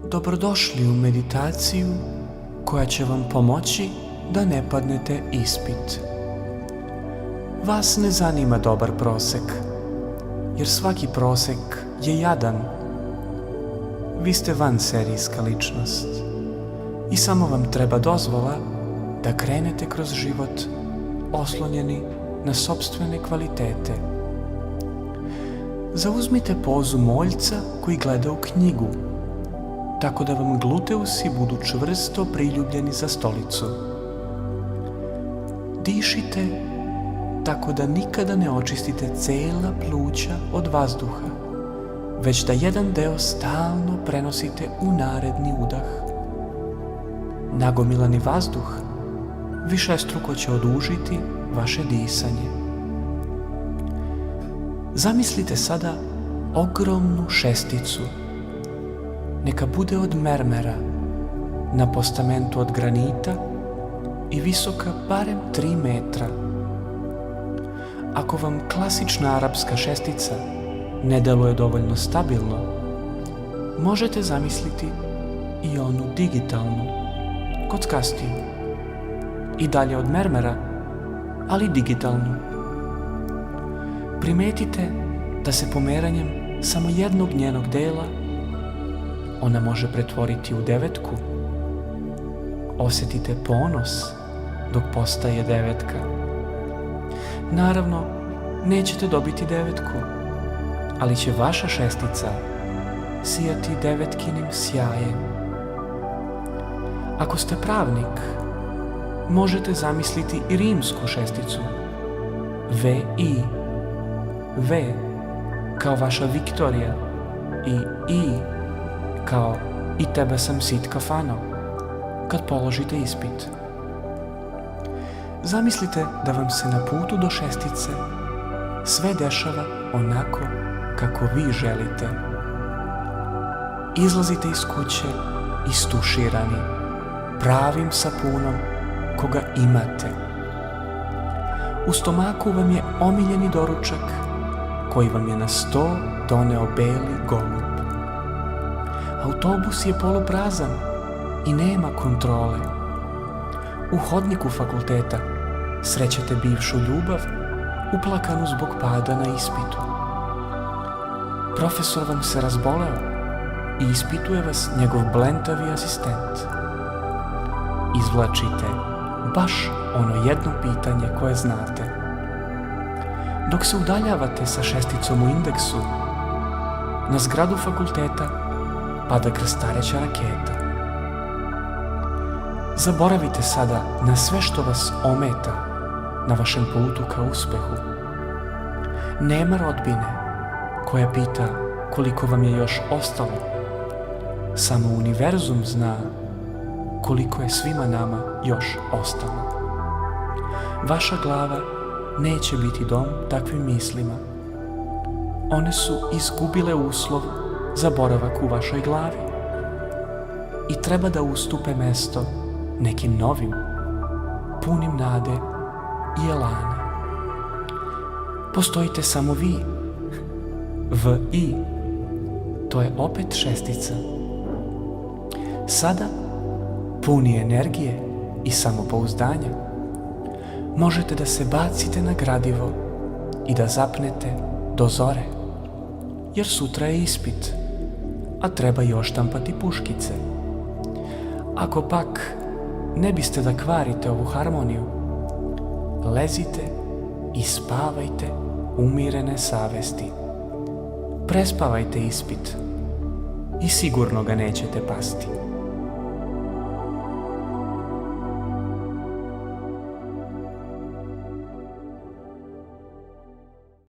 Dobrodošli u meditaciju koja će vam pomoći da ne padnete ispit. Vas ne zanima dobar prosek, jer svaki prosek je jadan. Vi ste vanserijska ličnost i samo vam treba dozvola da krenete kroz život oslonjeni na sopstvene kvalitete. Zauzmite pozu moljca koji gleda u knjigu, tako da vam gluteusi budu čvrsto priljubljeni za stolicu. Dišite tako da nikada ne očistite cela pluća od vazduha, već da jedan deo stalno prenosite u naredni udah. Nagomilani vazduh višestruko će odužiti vaše disanje. Zamislite sada ogromnu šesticu. Neka bude od mermera, na postamentu od granita i visoka barem 3 metra. Ako vam klasična arapska šestica ne deluje dovoljno stabilno, možete zamisliti i onu digitalnu, kockastiju, i dalje od mermera, ali digitalnu. Primetite da se pomeranjem samo jednog njenog dela ona može pretvoriti u 9. Osjetite ponos dok postaje 9. Naravno, nećete dobiti 9, ali će vaša šestica sijati 9-kinim sjajem. Ako ste pravnik, možete zamisliti i rimsku šesticu, VI. V kao vaša Viktorija i I kao i tebe sam sit kafano kad položite ispit. Zamislite da vam se na putu do šestice sve dešava onako kako vi želite. Izlazite iz kuće istuširani, pravim sapunom koga imate. U stomaku vam je omiljeni doručak koji vam je na sto doneo beli golub. Autobus je poluprazan i nema kontrole. U hodniku fakulteta srećete bivšu ljubav uplakanu zbog pada na ispitu. Profesor vam se razboleo i ispituje vas njegov blentavi asistent. Izvlačite baš ono jedno pitanje koje znate. Dok se udaljavate sa šesticom u indeksu, na zgradu fakulteta pada krstareća raketa. Zaboravite sada na sve što vas ometa na vašem putu ka uspehu. Nema rodbine koja pita koliko vam je još ostalo. Samo univerzum zna koliko je svima nama još ostalo. Vaša glava neće biti dom takvim mislima. One su izgubile uslov za boravak u vašoj glavi i treba da ustupe mesto nekim novim, punim nade i elana. Postojite samo vi, VI, to je opet šestica. Sada, puni energije i samopouzdanja, možete da se bacite na gradivo i da zapnete do zore, jer sutra je ispit, a treba još štampati puškice. Ako pak ne biste da kvarite ovu harmoniju, lezite i spavajte umirene savesti. Prespavajte ispit i sigurno ga nećete pasti.